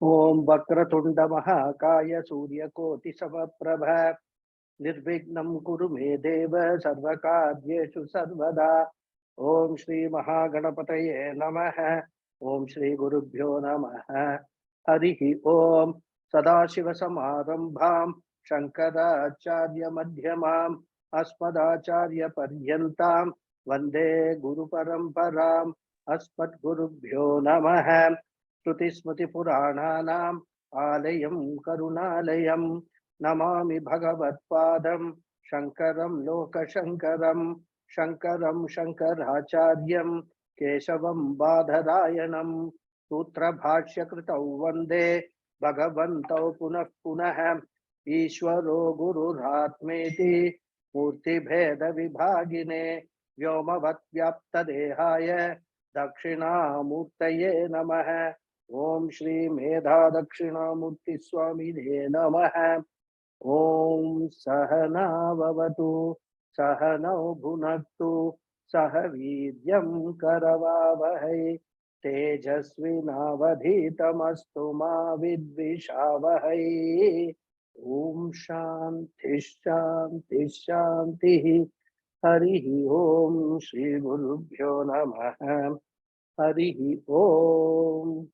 Om Vakratunda Mahakaya Suryakoti Samaprabha Nirvignam Kuru Me Deva Sarvakaryeshu Sarvada. Om Shri Mahaganapataye Namaha. Om Shri Gurubhyo Namaha. Harihi Om Sadashiva Samarambham Shankaracharya Madhyamam Asmadacharya Paryantam Vande Guru Paramparam Asmat Gurubhyo Namaha. Shruti Smriti Purananam Alayam Karunalayam Namami Bhagavat Padam Shankaram Loka Shankaram Shankaram Shankaracharyam Keshavam Badharayanam Sutra Bhashya Kritau Vande Bhagavantau Punah Punah Ishwaro Guru Ratmeti Murti Bheda Vibhagine Vyomavat Vyapta Dehaya Dakshina Namaha. Om Shri Medha Dakshinamurti Swami De Namaha. Om Sahana Vavatu Sahanau Bhunaktu Sahavidyam Karavavahai Tejasvinavadhitamastu Ma Vidvishavahai. Om Shanti Shanti Shanti. Harihi Om Shri Gurubhyo Namaha. Harihi Om.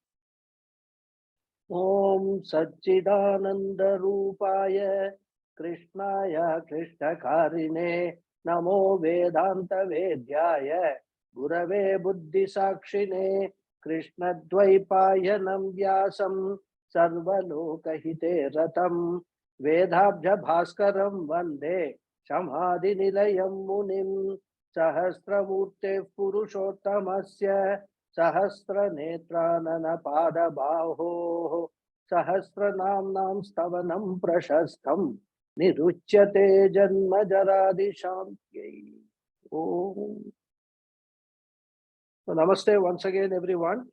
Om Satchidananda Rupaya Krishnaya Krishnakarine Namo Vedanta Vedyaya Gurave Buddhi Sakshine Krishna Dvaipayanam Vyasam Sarvalokahite Ratam Vedabhya Bhaskaram Vande Samadhi Nilayam Munim Sahasramurte Purushottamasya Sahasra Netranana Pada Baho Sahasranamam Stavanam Prashastam Niruchyate Janma Jaradi Shantyai. Om. So namaste once again, everyone.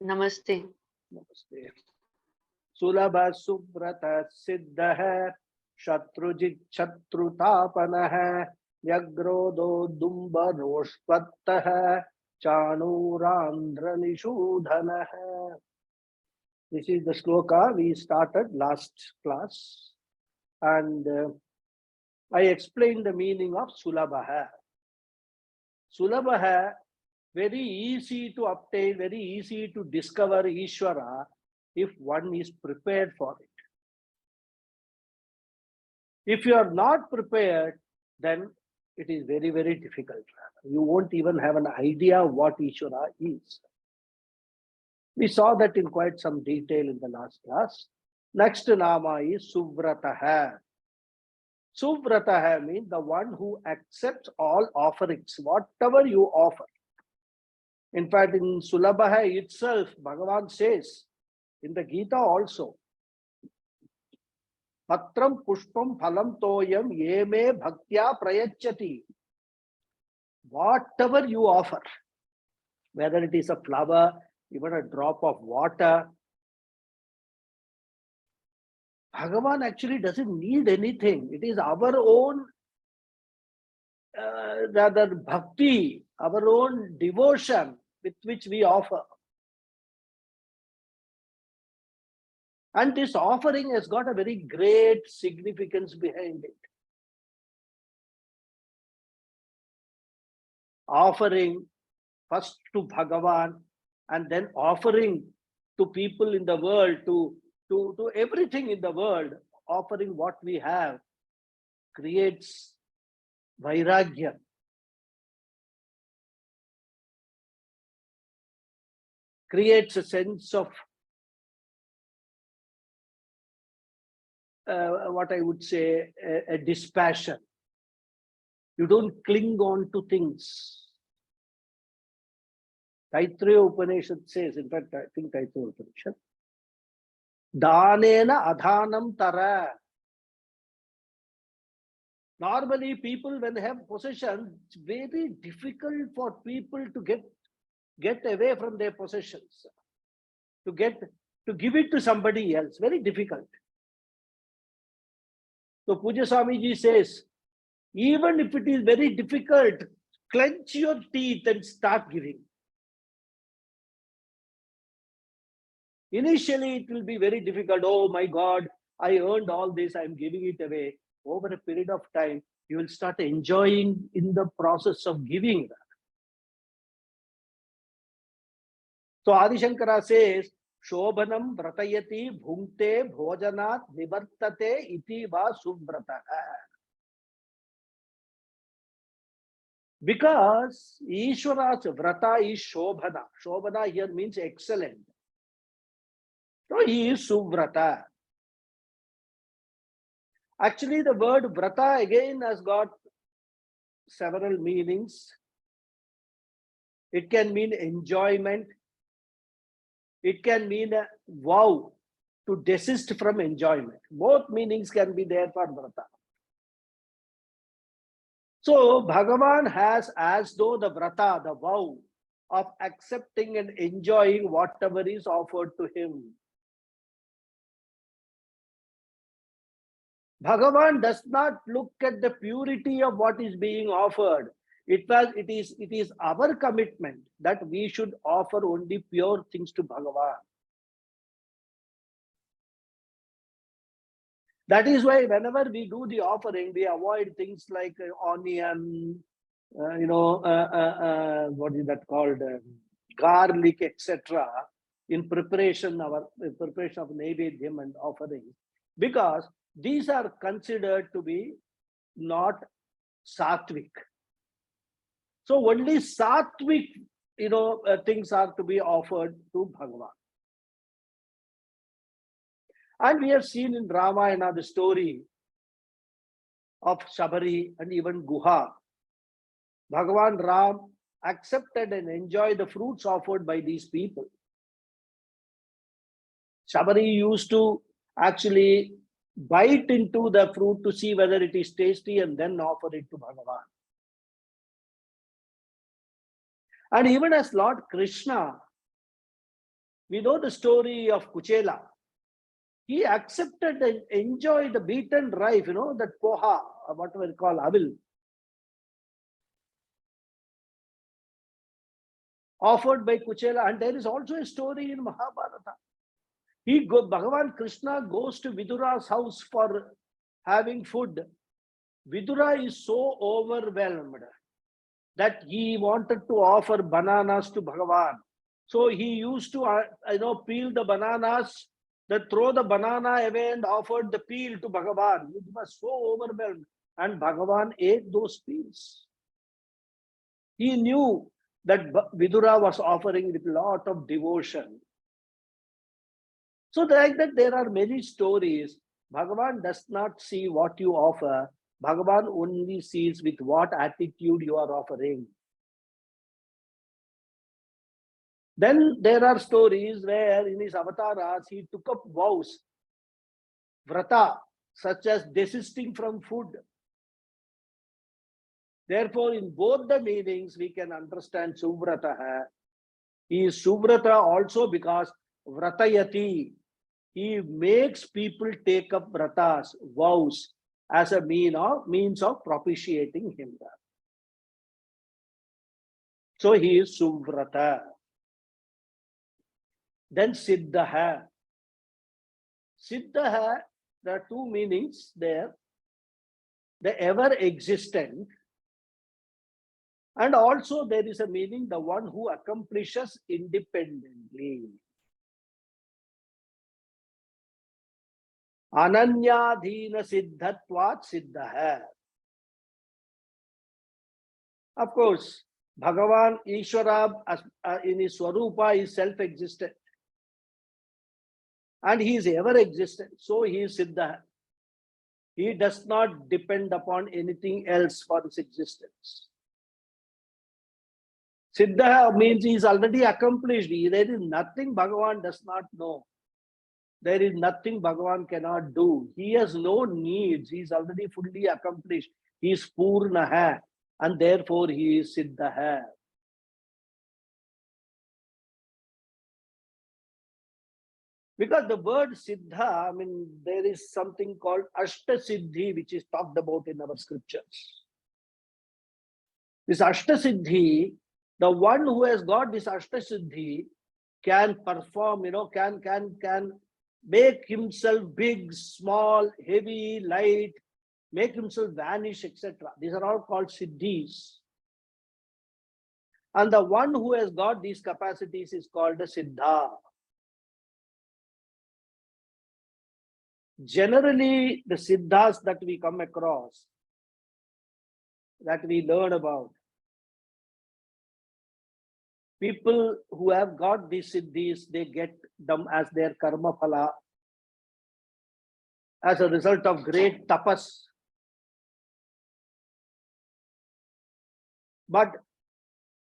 Namaste. Namaste. Sulabha Subrata Siddha Shatrujit Shatrutapana Yagrodo Dumba Roshpatta Chanurandra Nishudhana. This is the sloka we started last class, and I explained the meaning of Sulabha. Sulabha, very easy to obtain, very easy to discover Ishvara if one is prepared for it. If you are not prepared, then it is very, very difficult. You won't even have an idea what Ishvara is. We saw that in quite some detail in the last class. Next nama is Suvrataha. Suvrataha means the one who accepts all offerings, whatever you offer. In fact, in Sulabha itself, Bhagavan says, in the Gita also, Patram Pushpam Phalam Toyam Yeme Bhaktya Prayachati. Whatever you offer, whether it is a flower, even a drop of water, Bhagavan actually doesn't need anything. It is our own rather bhakti, our own devotion with which we offer. And this offering has got a very great significance behind it. Offering first to Bhagavan and then offering to people in the world, to everything in the world, offering what we have creates vairagya. Creates a sense of what I would say, a dispassion. You don't cling on to things. Taittiriya Upanishad says, in fact, I think Taittiriya Upanishad, Danena adhanam tara. Normally, people, when they have possessions, it's very difficult for people to get away from their possessions. To give it to somebody else, very difficult. So Puja Swamiji says, even if it is very difficult, clench your teeth and start giving. Initially, it will be very difficult. Oh my God, I earned all this, I'm giving it away. Over a period of time, you will start enjoying in the process of giving that. So Adi Shankara says, Shobhanam Vratayati Bhunkte Bhojanat Nivartate Iti Va Suvrataha. Because Ishwara's Vrata is Shobhana. Shobhana here means excellent. So he is Suvrata. Actually, the word Vrata again has got several meanings. It can mean enjoyment. It can mean a vow to desist from enjoyment. Both meanings can be there for Vrata. So Bhagavan has as though the Vrata, the vow of accepting and enjoying whatever is offered to him. Bhagavan does not look at the purity of what is being offered. It is our commitment that we should offer only pure things to Bhagavan. That is why whenever we do the offering, we avoid things like onion, what is that called, garlic, etc. in preparation of Naivedyam and offering, because these are considered to be not sattvic. So only sattvic, things are to be offered to Bhagavan. And we have seen in Ramayana the story of Shabari and even Guha. Bhagavan Ram accepted and enjoyed the fruits offered by these people. Shabari used to actually bite into the fruit to see whether it is tasty and then offer it to Bhagavan. And even as Lord Krishna, we know the story of Kuchela. He accepted and enjoyed the beaten rice, that poha, or whatever we call avil, offered by Kuchela. And there is also a story in Mahabharata. Bhagavan Krishna goes to Vidura's house for having food. Vidura is so overwhelmed that he wanted to offer bananas to Bhagavan. So he used to, peel the bananas, throw the banana away and offered the peel to Bhagavan. He was so overwhelmed. And Bhagavan ate those peels. He knew that Vidura was offering with a lot of devotion. So like that, there are many stories. Bhagavan does not see what you offer. Bhagavan only sees with what attitude you are offering. Then there are stories where in his avatars, he took up vows, vrata, such as desisting from food. Therefore, in both the meanings, we can understand Suvrata. He is Suvrata also because Vratayati, he makes people take up vratas, vows, as a means of propitiating him. So he is Suvrata. Then Siddha. Siddha, there are two meanings there. The ever-existent, and also there is a meaning, the one who accomplishes independently. Ananyadhina siddhatvat siddha. Of course, Bhagavan Ishvara in his Swarupa is self-existent. And he is ever existent. So he is Siddha. He does not depend upon anything else for his existence. Siddha means he is already accomplished. There is nothing Bhagavan does not know. There is nothing Bhagavan cannot do. He has no needs. He is already fully accomplished. He is Purnaha. And therefore he is Siddha. Because the word Siddha, there is something called Ashta Siddhi, which is talked about in our scriptures. This Ashta Siddhi, the one who has got this Ashta Siddhi can perform, can make himself big, small, heavy, light, make himself vanish, etc. These are all called siddhis. And the one who has got these capacities is called a siddha. Generally, the siddhas that we come across, that we learn about, people who have got these siddhis, they get them as their karma phala as a result of great tapas. But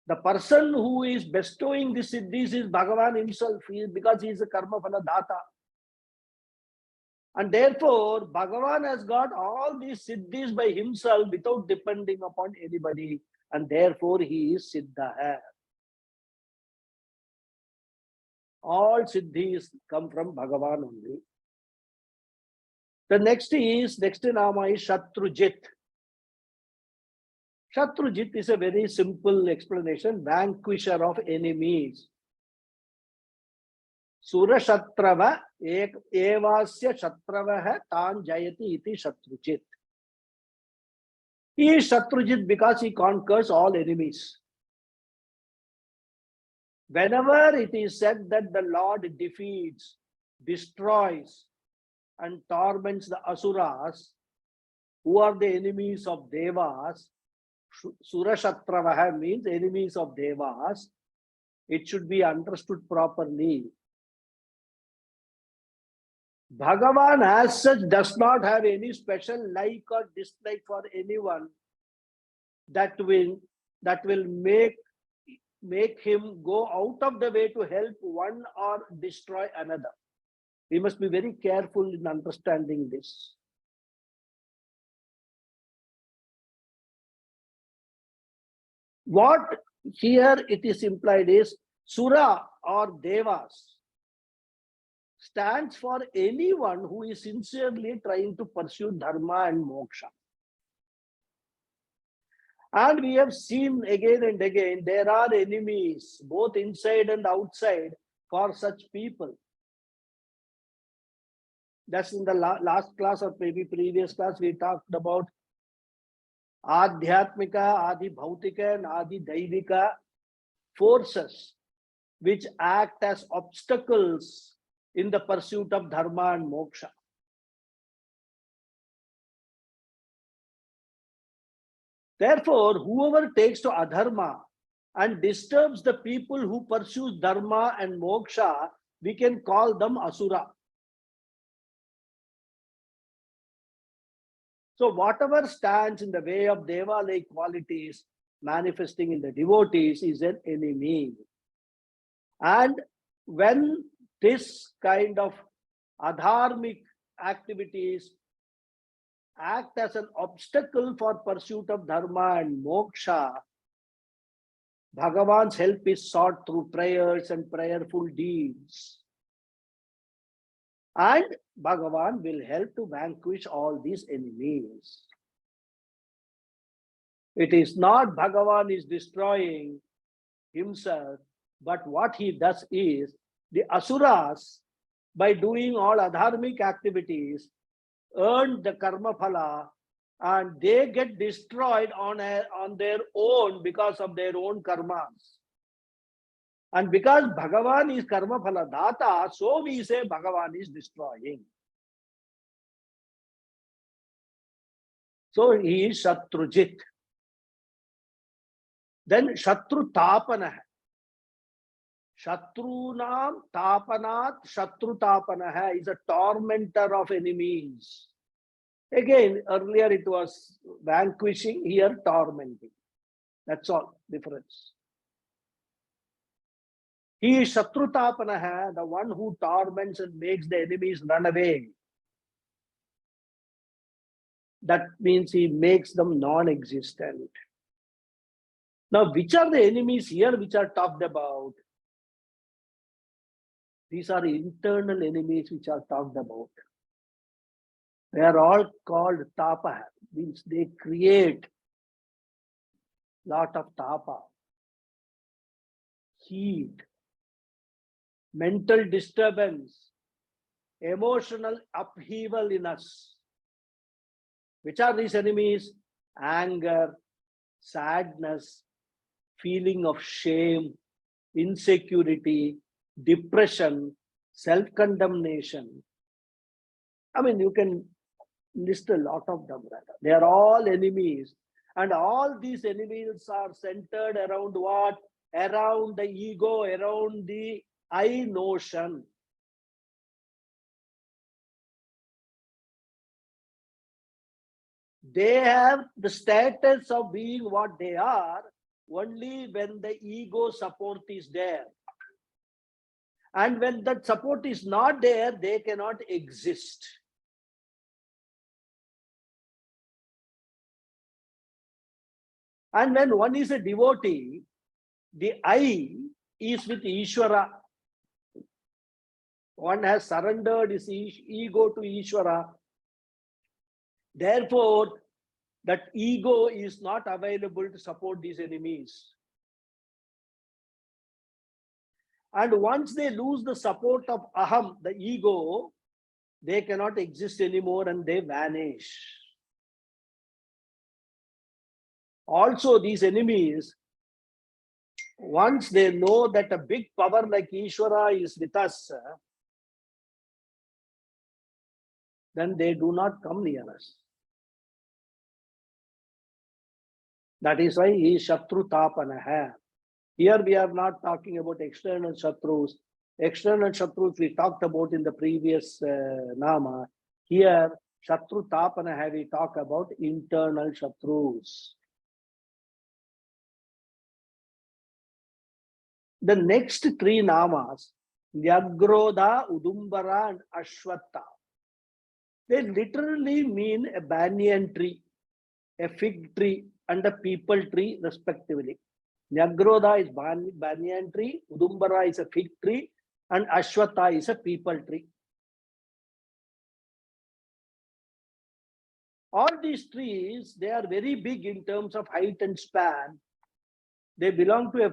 the person who is bestowing the siddhis is Bhagavan himself, because he is a karma phala data. And therefore, Bhagavan has got all these siddhis by himself without depending upon anybody. And therefore, he is Siddha. All siddhis come from Bhagavan only. The next nama is Shatrujit. Shatrujit is a very simple explanation, vanquisher of enemies. Sura Shatrava evasya Shatravaha tan jayati iti Shatrujit. He is Shatrujit because he conquers all enemies. Whenever it is said that the Lord defeats, destroys, and torments the Asuras, who are the enemies of Devas, Surashatravaha means enemies of Devas, it should be understood properly. Bhagavan as such does not have any special like or dislike for anyone that will make him go out of the way to help one or destroy another. We must be very careful in understanding this. What here it is implied is Sura or Devas stands for anyone who is sincerely trying to pursue dharma and moksha. And we have seen again and again, there are enemies, both inside and outside, for such people. That's in the last class or maybe previous class, we talked about Adhyatmika, Adi Bhautika, and Adi Daivika forces which act as obstacles in the pursuit of dharma and moksha. Therefore, whoever takes to adharma and disturbs the people who pursue dharma and moksha, we can call them asura. So whatever stands in the way of deva-like qualities manifesting in the devotees is an enemy. And when this kind of adharmic activities act as an obstacle for pursuit of dharma and moksha, Bhagavan's help is sought through prayers and prayerful deeds. And Bhagavan will help to vanquish all these enemies. It is not Bhagavan is destroying himself, but what he does is, the Asuras, by doing all adharmic activities, earn the karma phala, and they get destroyed on their own because of their own karmas. And because Bhagavan is karma phala data, so we say Bhagavan is destroying. So he is Shatrujit. Then Shatru Tapana. Shatrunam Tapanat Shatru Tapana is a tormentor of enemies. Again, earlier it was vanquishing, here tormenting. That's all difference. He is Shatrutapanaha, the one who torments and makes the enemies run away. That means he makes them non-existent. Now, which are the enemies here which are talked about? These are internal enemies which are talked about. They are all called tapa, means they create lot of tapa, heat, mental disturbance, emotional upheaval in us. Which are these enemies? Anger, sadness, feeling of shame, insecurity, depression, self-condemnation. I mean, you can list a lot of them. They are all enemies. And all these enemies are centered around what? Around the ego, around the I notion. They have the status of being what they are only when the ego support is there. And when that support is not there, they cannot exist. And when one is a devotee, the I is with Ishvara. One has surrendered his ego to Ishvara. Therefore, that ego is not available to support these enemies. And once they lose the support of Aham, the ego, they cannot exist anymore and they vanish. Also, these enemies, once they know that a big power like Ishvara is with us, then they do not come near us. That is why he is Shatru Tapanaha. Here we are not talking about external Shatrus. External Shatrus we talked about in the previous Nama. Here, Shatru Tapanaha, we talk about internal Shatrus. The next three Namas, Nyagrodha, Udumbara, and Ashwatha, they literally mean a banyan tree, a fig tree, and a peepal tree, respectively. Nyagrodha is banyan tree, Udumbara is a fig tree, and Ashwatha is a peepal tree. All these trees, they are very big in terms of height and span. They belong to a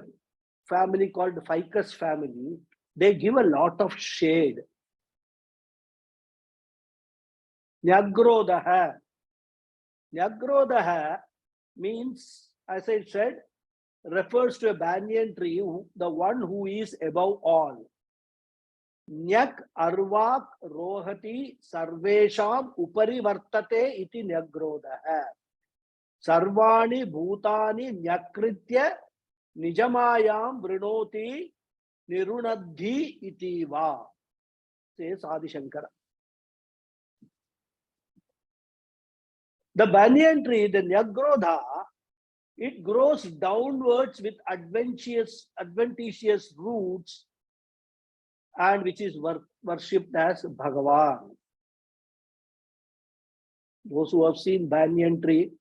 family called ficus family. They give a lot of shade. Nyagrodha. Nyagrodha means, as I said, refers to a banyan tree, the one who is above all. Nyak arvak rohati sarvesham upari vartate iti nyagrodha. Sarvani bhutani nyakritya nijamayam vrinoti nirunadhi iti va, says Adi Shankara. The banyan tree, the Nyagrodha, it grows downwards with adventitious roots, and which is worshipped as Bhagavan. Those who have seen banyan tree,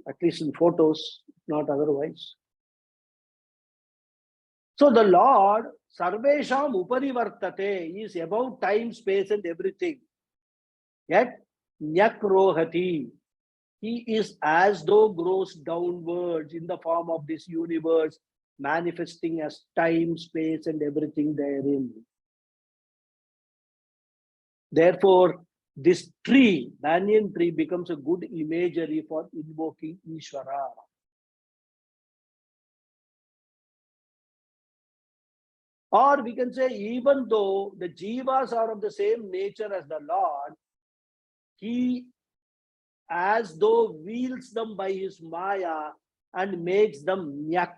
at least in photos, not otherwise. So the Lord, Sarvesham Upari Vartate, is above time, space, and everything. Yet, Nyakrohati, he is as though grows downwards in the form of this universe, manifesting as time, space, and everything therein. Therefore, this tree, banyan tree, becomes a good imagery for invoking Ishvara. Or we can say, even though the jivas are of the same nature as the Lord, he as though wields them by his maya and makes them nyak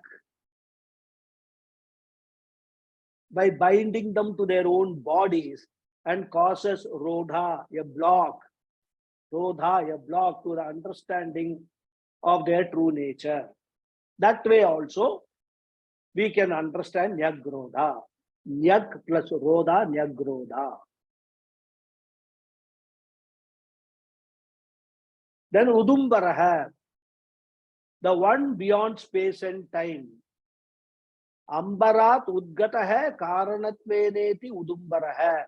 by binding them to their own bodies and causes rodha, a block, rodha, a block to the understanding of their true nature. That way also, we can understand Nyagrodha. Nyak plus Rodha, Nyagrodha. Then Udumbaraha, the one beyond space and time. Ambarat Udgataha Karanatveneti Udumbaraha.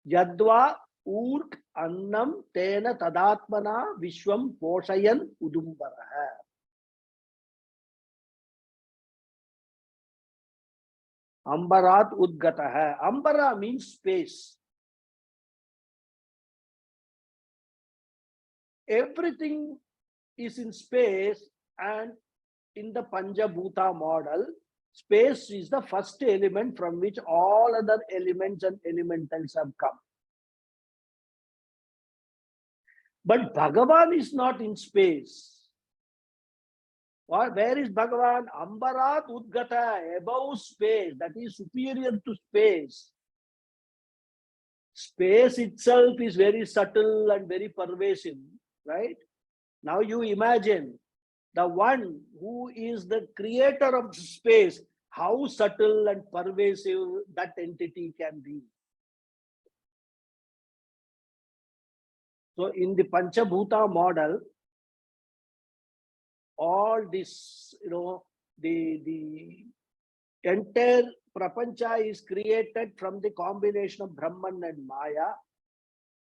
Yadva Urt Annam Tena Tadatmana Vishwam Poshayan Udumbaraha. Ambarat udgataha. Ambara means space. Everything is in space, and in the Panchabhuta model, space is the first element from which all other elements and elementals have come. But Bhagavan is not in space. Where is Bhagavan? Ambarat Udgata, above space, that is superior to space. Space itself is very subtle and very pervasive, right? Now you imagine the one who is the creator of space, how subtle and pervasive that entity can be. So in the Panchabhuta model, all this, the entire prapancha is created from the combination of Brahman and Maya.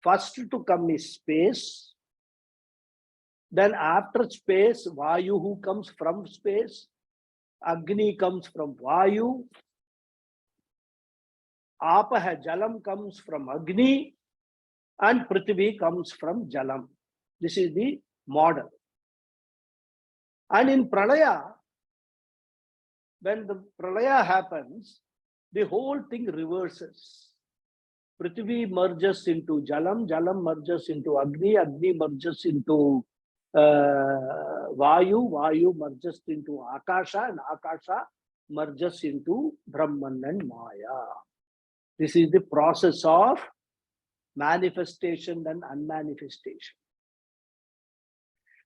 First to come is space. Then after space, Vayu, who comes from space. Agni comes from Vayu. Apaha, Jalam comes from Agni. And Prithvi comes from Jalam. This is the model. And in Pralaya, when the Pralaya happens, the whole thing reverses. Prithvi merges into Jalam, Jalam merges into Agni, Agni merges into Vayu, Vayu merges into Akasha, and Akasha merges into Brahman and Maya. This is the process of manifestation and unmanifestation.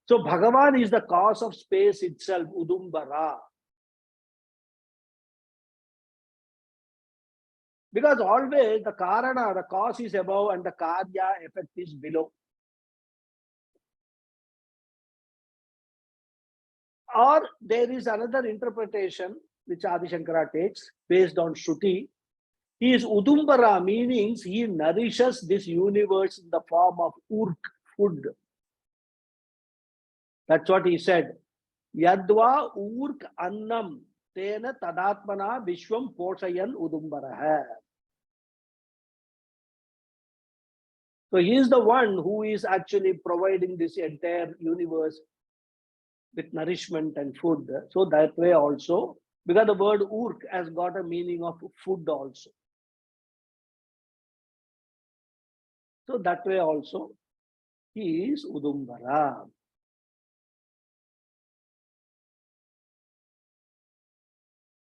So Bhagavan is the cause of space itself, Udumbara. Because always the Karana, the cause is above and the Karya effect is below. Or there is another interpretation which Adi Shankara takes based on Shruti. He is Udumbara, meaning he nourishes this universe in the form of urk, food. That's what he said. Yadva urk annam tena tadatmana vishwam poshayan udumbaraha. So he is the one who is actually providing this entire universe with nourishment and food. So that way also, because the word urk has got a meaning of food also. So that way also, he is Udumbara.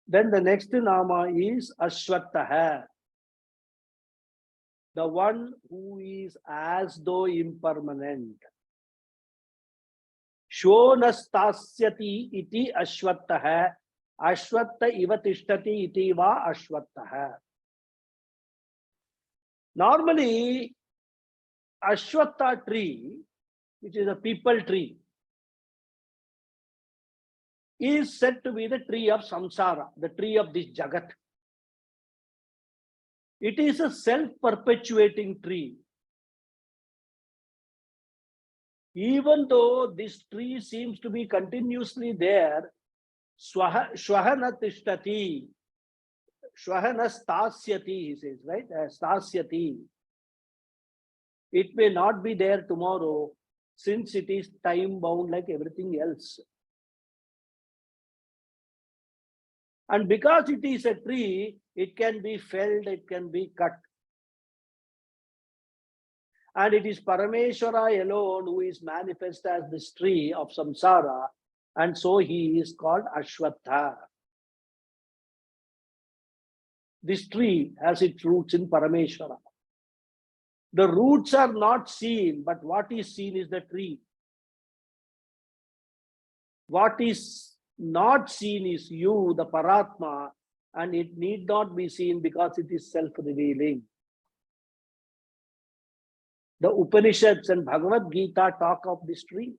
Then the next Nama is Ashwataha. The one who is as though impermanent. Shonastasyati iti Ashwataha. Ashwatta ivatishtati iti va Ashwataha. Normally, Ashwatha tree, which is a people tree, is said to be the tree of samsara, the tree of this jagat. It is a self-perpetuating tree. Even though this tree seems to be continuously there, Shvahana tishtati, Shvahana stasyati, he says, right? Stasyati. It may not be there tomorrow, since it is time-bound like everything else. And because it is a tree, it can be felled, it can be cut. And it is Parameshwara alone who is manifest as this tree of samsara, and so he is called Ashwatha. This tree has its roots in Parameshwara. The roots are not seen, but what is seen is the tree. What is not seen is you, the Paratma, and it need not be seen because it is self-revealing. The Upanishads and Bhagavad Gita talk of this tree.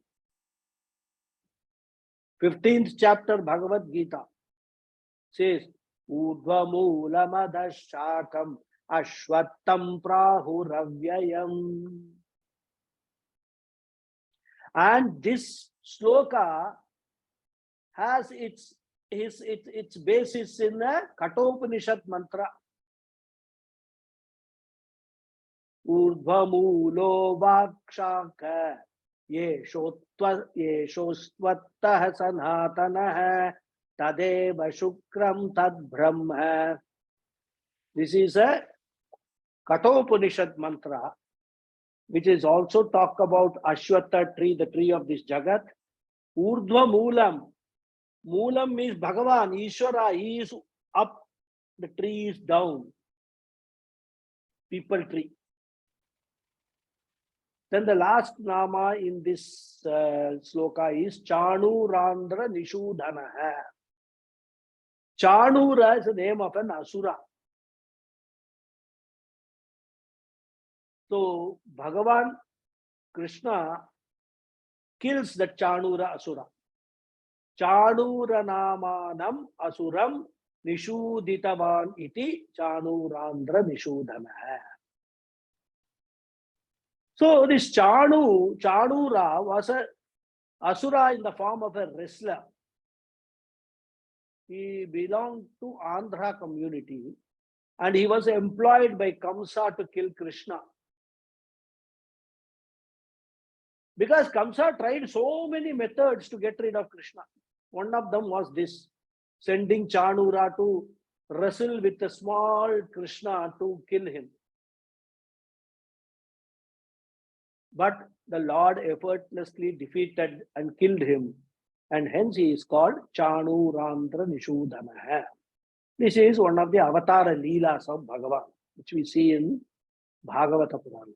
15th chapter Bhagavad Gita says, Urdhva Moolamadash-shakam Ashwattam Prahuravyayam. And this sloka has its its basis in the Kathopanishad mantra. Urdhvamulo vakshaka yeshostvattah sanhatanah tadeva shukram tad brahma. This is a Kathopanishad mantra, which is also talk about Ashwatha tree, the tree of this Jagat. Urdhva Moolam. Moolam means Bhagavan, Ishvara. He is up, the tree is down. People tree. Then the last nama in this sloka is Chanurandra Nishudhanaha. Chanura is the name of an Asura. So Bhagavan Krishna kills the Chanura Asura. Chanura Namanam Asuram Nishuditavan iti Chanurandra Nishudhanaha. So this Chanura was a Asura in the form of a wrestler. He belonged to Andhra community and he was employed by Kamsa to kill Krishna. Because Kamsa tried so many methods to get rid of Krishna. One of them was this, sending Chanura to wrestle with the small Krishna to kill him. But the Lord effortlessly defeated and killed him, and hence he is called Chanurandra Nishudhanaha. This is one of the Avatara Leelas of Bhagavan, which we see in Bhagavata Purana.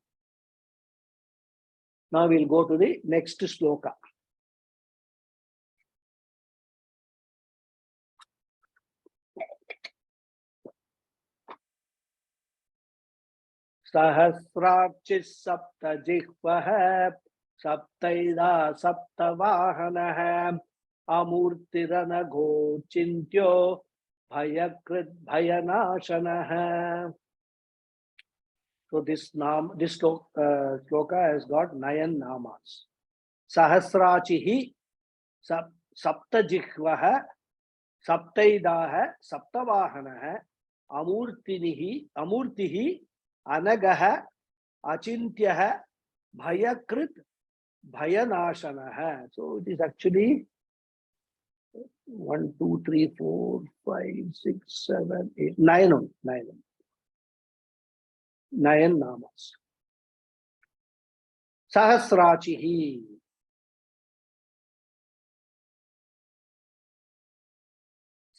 Now we'll go to the next sloka. Sahasrachis sapta jihvah saptaida saptavahanah amurtirana go chintyo bhayakrit bhayanashanah. So this sloka has got 9 namas. Sahasrachihi saptajihvah saptaidah saptavahanah amurtihi anagaha achintyah bhayakrit bhayanashanah. So it is actually 1, 2, 3, 4, 5, 6, 7, 8, 9. 9 namas. Sahasrachihi.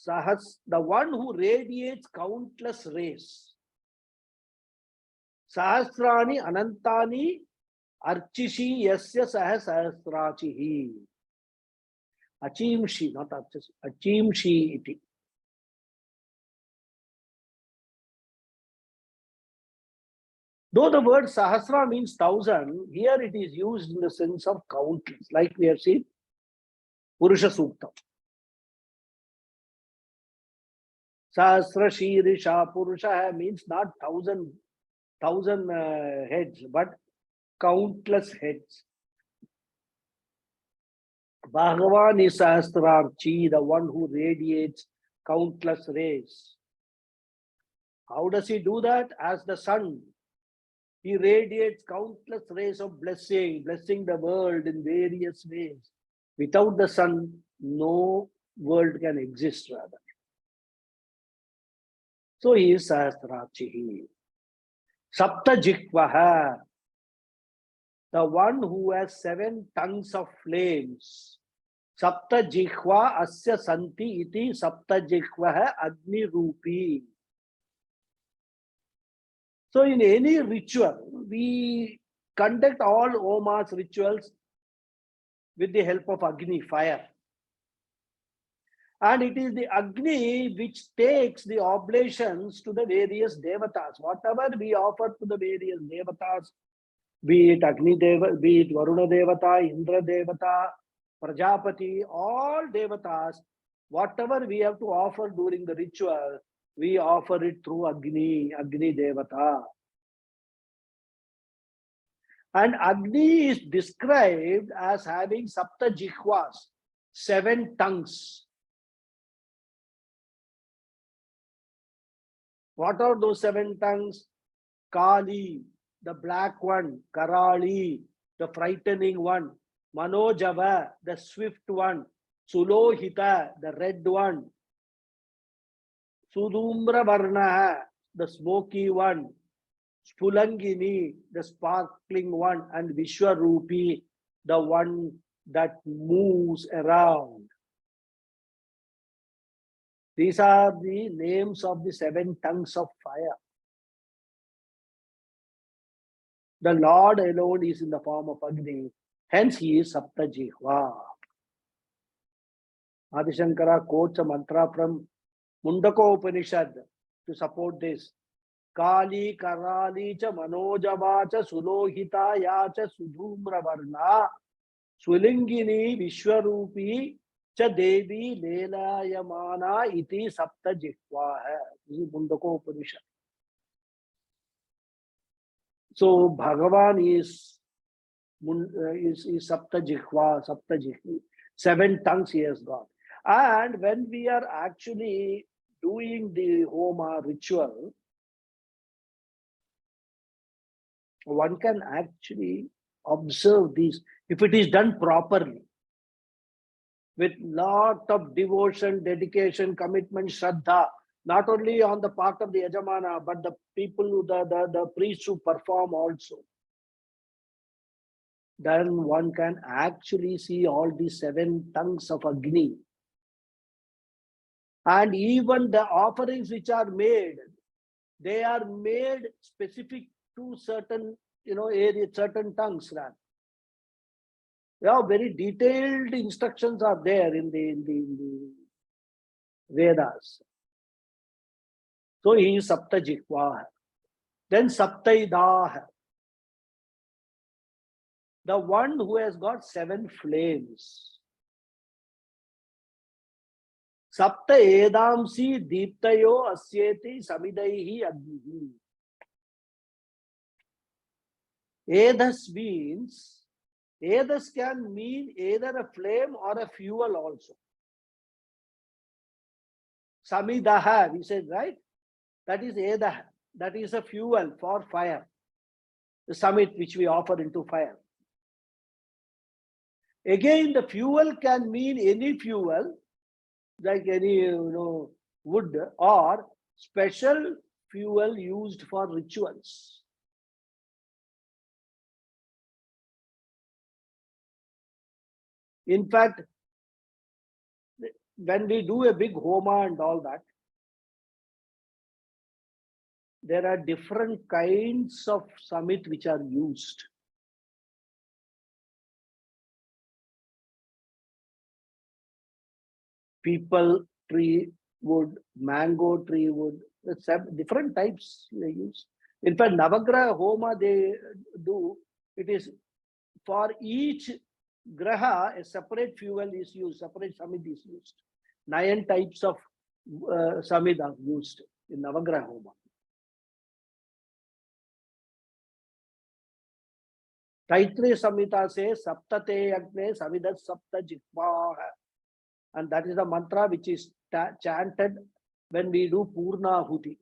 The one who radiates countless rays. Sahasrani anantani archishi yasya sahasrachihi. Achimshi, not archishi. Achimshi iti. Though the word Sahasra means 1,000, here it is used in the sense of countless, like we have seen Purusha Sukta. Sahasra Shirisha Purusha means not 1,000 heads, but countless heads. Bhagavan is Sahasrarchi, the one who radiates countless rays. How does he do that? As the sun. He radiates countless rays of blessing the world in various ways. Without the sun, no world can exist, rather. So he is Sahasrachihi. Sapta Jikvaha, the one who has 7 tongues of flames. Sapta Jikva Asya Santi iti Sapta Jikvaha Agni Rupi. So in any ritual, we conduct all homas rituals with the help of Agni, fire. And it is the Agni which takes the oblations to the various devatas. Whatever we offer to the various devatas, be it Agni Deva, be it Varuna Devata, Indra Devata, Prajapati, all devatas, whatever we have to offer during the ritual, we offer it through Agni Devata. And Agni is described as having Sapta Jihvas, 7 tongues. What are those 7 tongues? Kali, the black one. Karali, the frightening one. Manojava, the swift one. Sulohita, the red one. Sudumra Varnaha, the smoky one. Spulangini, the sparkling one. And Vishwarupi, the one that moves around. These are the names of the 7 tongues of fire. The Lord alone is in the form of Agni. Hence, he is Sapta Jihva. Adi Shankara quotes a mantra from Mundaka Upanishad to support this. Kali Karali cha Manojava cha Sulohita ya cha Sudhumra Varna Swilingini Vishwarupi cha Devi Lelayamana iti Sapta Jihva hai. This is Mundaka Upanishad. So Bhagavan is Sapta Jihva, 7 tongues he has got. And when we are actually doing the Homa ritual, one can actually observe these if it is done properly, with lot of devotion, dedication, commitment, Shraddha, not only on the part of the Yajamana, but the people, the priests who perform also. Then one can actually see all the 7 tongues of Agni. And even the offerings which are made, they are made specific to certain, area, certain tongues. Yeah, very detailed instructions are there in the Vedas. So he is Sapta Jihva. Then Saptaidah, the one who has got 7 flames. Sapta Edamsi Deeptayo Asyeti Samidaihi Agnihi. Edas means, Edas can mean either a flame or a fuel also. Samidaha, we said, right? That is Edah. That is a fuel for fire. The summit which we offer into fire. Again, the fuel can mean any fuel, like any wood, or special fuel used for rituals. In fact, when we do a big homa and all that, there are different kinds of samit which are used. People tree wood, mango tree wood, different types they use. In fact, Navagraha Homa they do, it is for each graha, a separate fuel is used, separate samid is used. 9 types of samid are used in Navagraha Homa. Taittiriya Samhita says, Saptate Agne Samidat Sapta Jihva. And that is the mantra which is chanted when we do Purna Huti.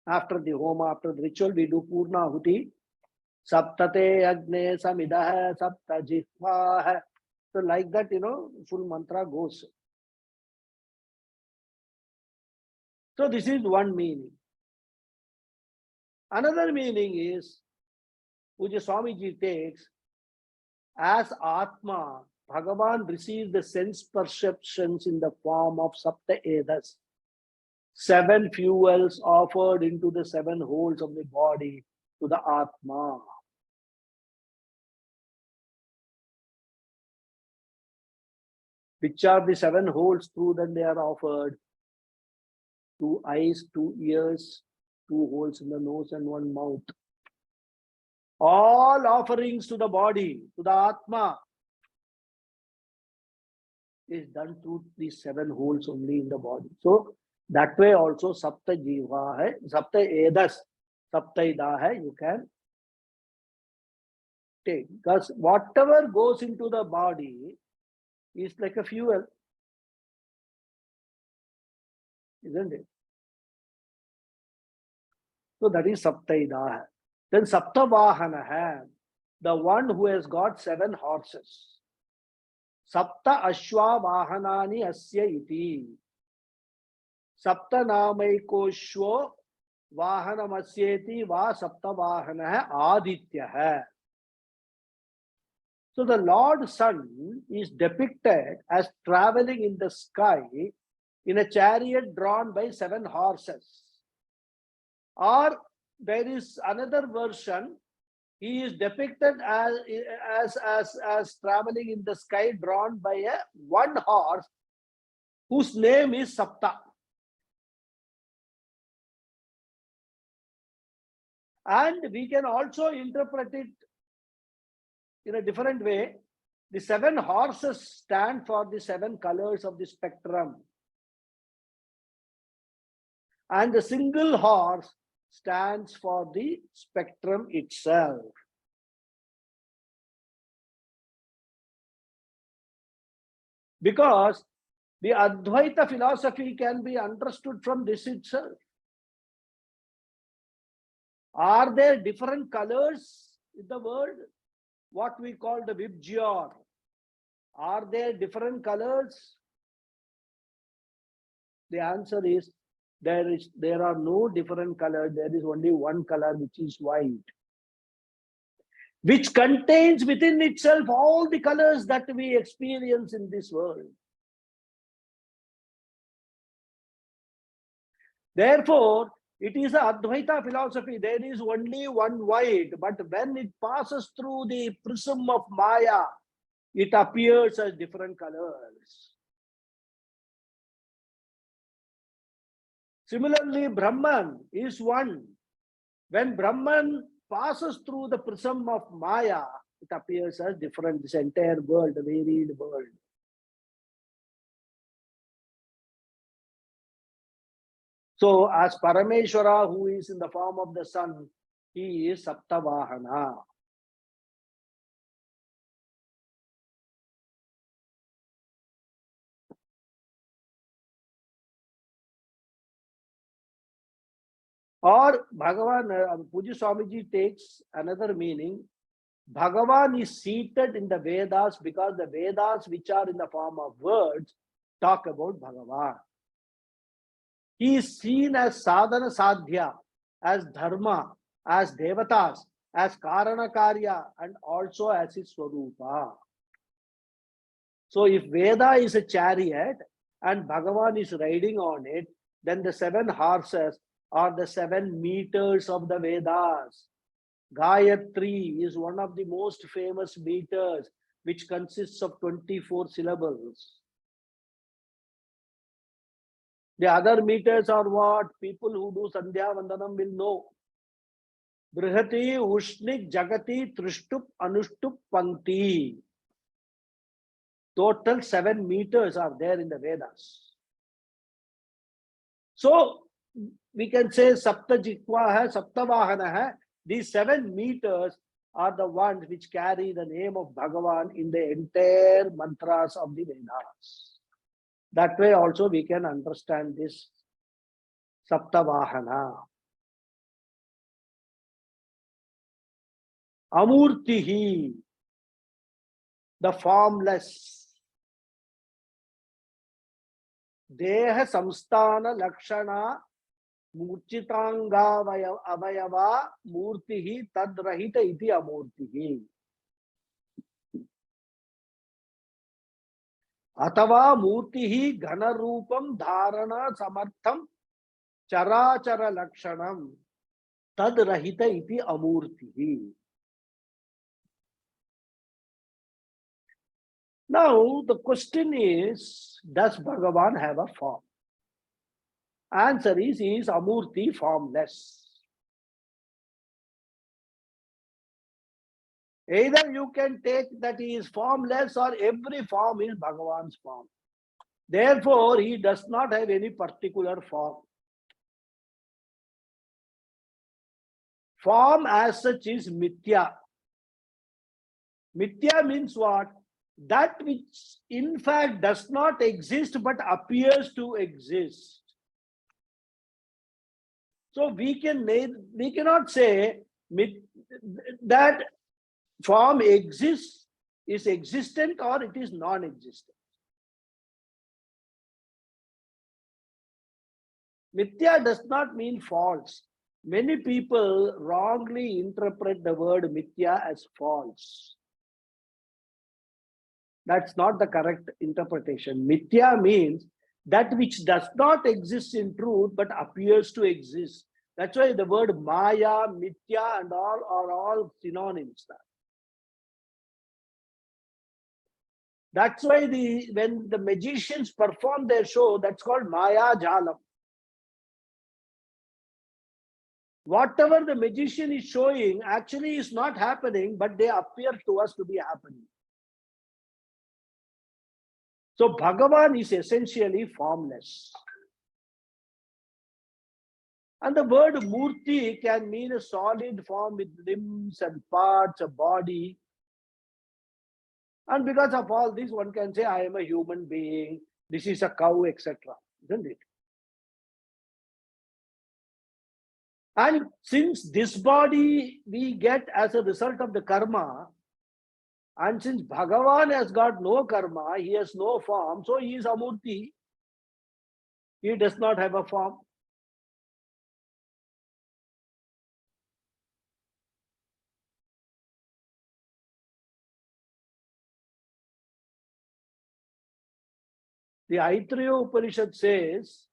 After the Homa, after the ritual, we do Purna Huti. Saptate Agne Samidah Sapta Jihva. So like that, full mantra goes. So this is one meaning. Another meaning is, Puja Swamiji takes, as Atma, Bhagavan receives the sense perceptions in the form of Sapta Edas, 7 fuels offered into the 7 holes of the body to the Atma. Which are the 7 holes through them they are offered? 2 eyes, 2 ears, 2 holes in the nose and 1 mouth. All offerings to the body, to the Atma, is done through these 7 holes only in the body. So that way also Sapta Jiva hai, Sapta Edas, Saptaida hai, you can take. Because whatever goes into the body is like a fuel. Isn't it? So that is Saptaidah. Then Saptavahana, the one who has got 7 horses. Sapta Ashwa Vahanani Asya iti. Sapta Namaikoshwo Vahanamasyeti Va Saptavahana Aditya. So the Lord Sun is depicted as traveling in the sky in a chariot drawn by 7 horses. Or there is another version, he is depicted as traveling in the sky drawn by a 1 horse whose name is Sapta. And we can also interpret it in a different way. The 7 horses stand for the 7 colors of the spectrum. And the single horse stands for the spectrum itself. Because the Advaita philosophy can be understood from this itself. Are there different colors in the world? What we call the Vibgyor. Are there different colors? The answer is there are no different colors. There is only one color, which is white, which contains within itself all the colors that we experience in this world. Therefore, it is a Advaita philosophy. There is only one white, but when it passes through the prism of Maya, it appears as different colors. Similarly, Brahman is one. When Brahman passes through the prism of Maya, it appears as different, this entire world, the varied world. So, as Parameshwara, who is in the form of the sun, he is Saptavahana. Or Bhagavan, Puja Swamiji takes another meaning. Bhagavan is seated in the Vedas because the Vedas, which are in the form of words, talk about Bhagavan. He is seen as Sadhana Sadhya, as Dharma, as Devatas, as Karana Karya, and also as his Swarupa. So if Veda is a chariot and Bhagavan is riding on it, then the 7 horses are the 7 meters of the Vedas. Gayatri is one of the most famous meters, which consists of 24 syllables. The other meters are what? People who do Sandhya Vandanam will know. Brihati, Ushnik, Jagati, Trishtup, Anushtup, Pankti. Total 7 meters are there in the Vedas. So, we can say Sapta Jikwa hai, Saptavahana hai. These 7 meters are the ones which carry the name of Bhagavan in the entire mantras of the Vedas. That way also we can understand this Saptavahana. Amurtihi, the formless. Deha samstana lakshana murchitanga avayava murtihi tadrahita iti amurtihi. Atava murtihi ghanarupam dharana samartham charachara lakshanam tadrahita iti amurtihi. Now the question is, does Bhagavan have a form? Answer is, he is amurti, formless. Either you can take that he is formless or every form is Bhagavan's form. Therefore, he does not have any particular form. Form as such is mithya. Mithya means what? That which in fact does not exist but appears to exist. So we cannot say that form exists, is existent, or it is non-existent. Mithya does not mean false. Many people wrongly interpret the word mithya as false. That's not the correct interpretation. Mithya means that which does not exist in truth but appears to exist. That's why the word Maya, Mithya, and all are all synonyms. That's why when the magicians perform their show, that's called Maya Jalam. Whatever the magician is showing actually is not happening, but they appear to us to be happening. So Bhagavan is essentially formless. And the word Murti can mean a solid form with limbs and parts, a body. And because of all this, one can say, I am a human being, this is a cow, etc. Isn't it? And since this body we get as a result of the karma, and since Bhagavan has got no karma, he has no form, so he is Amurti. He does not have a form. The Aitreya Upanishad says,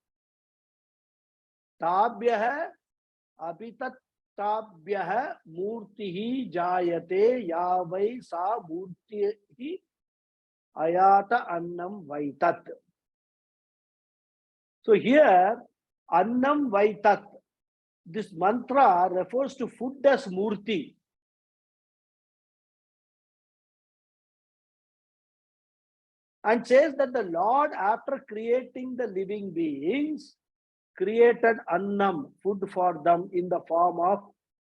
Tabhyah apitat tabhyah murtihi jayate yavai sa murtihi ayata annam vaitat. So here, annam vaitat, this mantra refers to food as murti. And says that the Lord, after creating the living beings, created annam, food for them, in the form of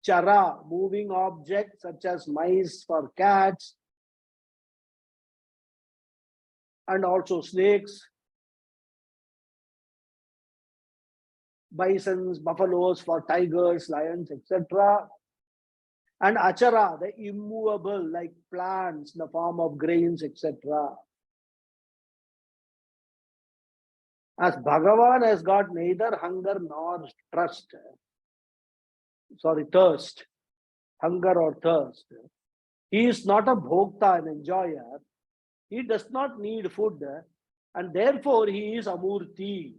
chara, moving objects such as mice for cats, and also snakes, bisons, buffaloes for tigers, lions, etc. And achara, the immovable, like plants in the form of grains, etc. As Bhagavan has got neither hunger nor thirst, hunger or thirst. He is not a bhokta, an enjoyer. He does not need food, and therefore he is amurti.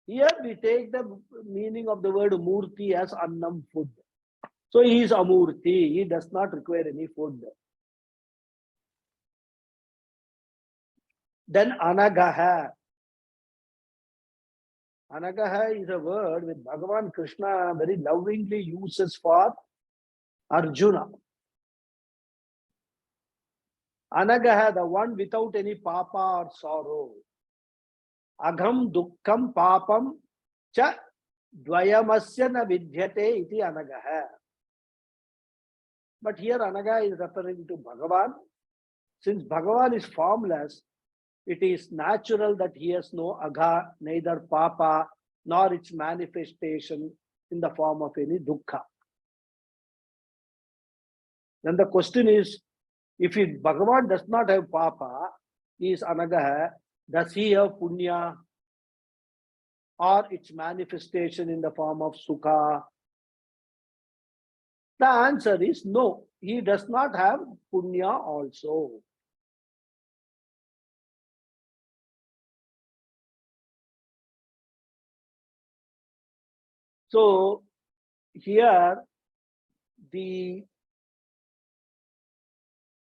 Here we take the meaning of the word murti as annam, food. So he is amurti. He does not require any food. Then anagaha. Anagaha is a word which Bhagavan Krishna very lovingly uses for Arjuna. Anagaha, the one without any papa or sorrow. Agham dukkham papam cha dvayamasya na vidyate iti anagaha. But here Anaga is referring to Bhagavan. Since Bhagavan is formless, it is natural that he has no agha, neither papa, nor its manifestation in the form of any dukkha. Then the question is, if Bhagavan does not have papa, he is anagaha, does he have punya or its manifestation in the form of sukha? The answer is no. He does not have punya also. So here the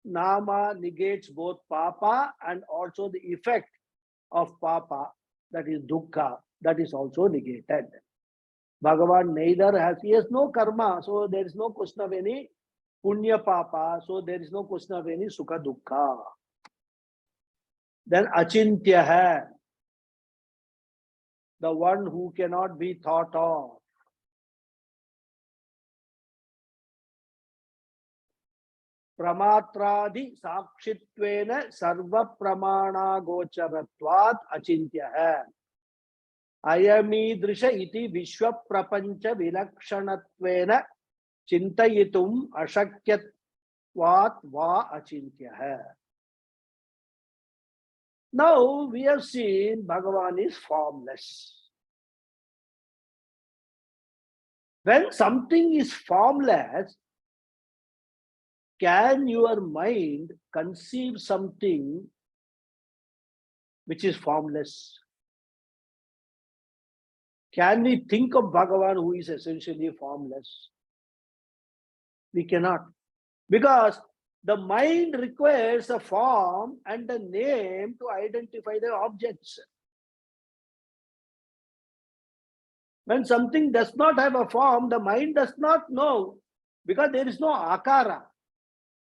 nama negates both papa and also the effect of papa, that is dukkha, that is also negated. Bhagavan neither he has no karma, so there is no question of any punya papa, so there is no question of any sukha dukkha. Then achintya hai, the one who cannot be thought of. Pramatradi sakshitvena sarva pramana gocharatvat achintya hai. Ayamidrisha iti vishwa prapancha vilakshanattvena chintayitum ashakyatvat va achintya. Now we have seen Bhagavan is formless. When something is formless, can your mind conceive something which is formless? Can we think of Bhagavan who is essentially formless? We cannot. Because the mind requires a form and a name to identify the objects. When something does not have a form, the mind does not know, because there is no akara.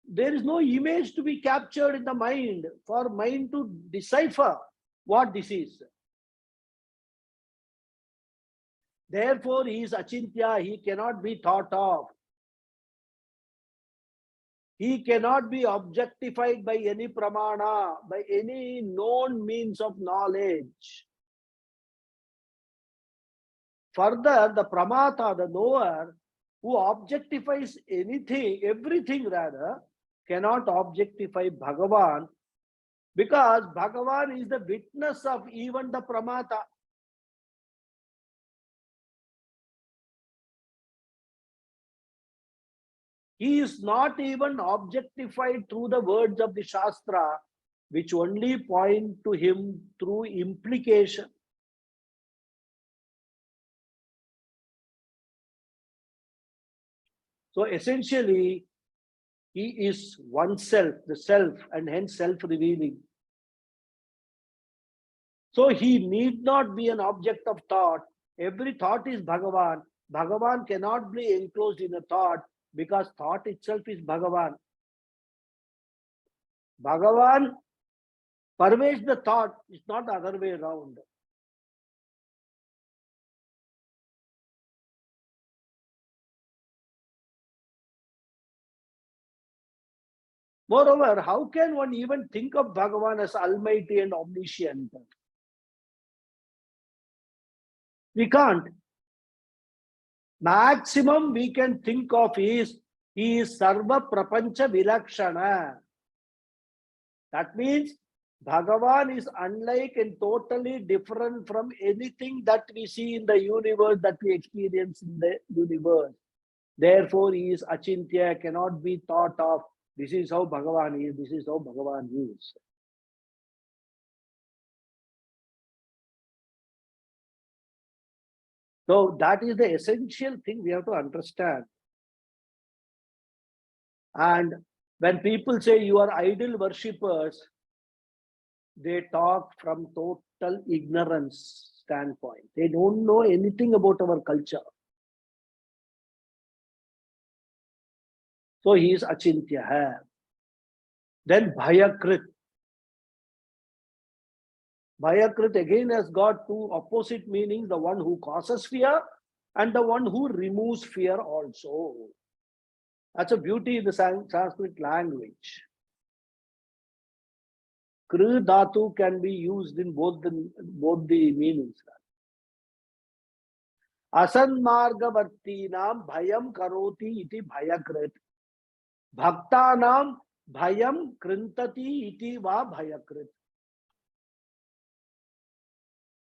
There is no image to be captured in the mind for mind to decipher what this is. Therefore, he is achintya, he cannot be thought of. He cannot be objectified by any pramana, by any known means of knowledge. Further, the pramata, the knower, who objectifies anything, everything rather, cannot objectify Bhagavan, because Bhagavan is the witness of even the pramata. He is not even objectified through the words of the Shastra, which only point to him through implication. So essentially, he is oneself, the self, and hence self-revealing. So he need not be an object of thought. Every thought is Bhagavan. Bhagavan cannot be enclosed in a thought, because thought itself is Bhagavan. Bhagavan pervades the thought, it's not the other way around. Moreover, how can one even think of Bhagavan as almighty and omniscient? We can't. Maximum we can think of is he is sarva prapancha vilakshana. That means Bhagavan is unlike and totally different from anything that we see in the universe, that we experience in the universe. Therefore, he is achintya, cannot be thought of. This is how Bhagavan is, this is how Bhagavan is. So that is the essential thing we have to understand. And when people say you are idol worshippers, they talk from total ignorance standpoint. They don't know anything about our culture. So he is achintya. Then bhayakrit. Bhayakrit again has got two opposite meanings, the one who causes fear and the one who removes fear also. That's a beauty in the Sanskrit language. Kru dhatu can be used in both the meanings. Asanmargavartinam bhayam karoti iti bhayakrit. Bhaktanam bhayam krintati iti va bhayakrit.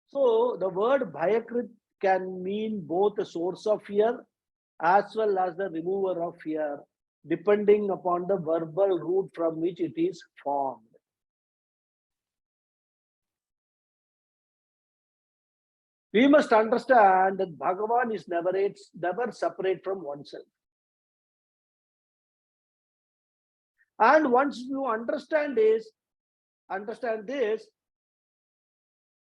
So the word bhayakrit can mean both a source of fear as well as the remover of fear, depending upon the verbal root from which it is formed. We must understand that Bhagavan is never separate from oneself. And once you understand this,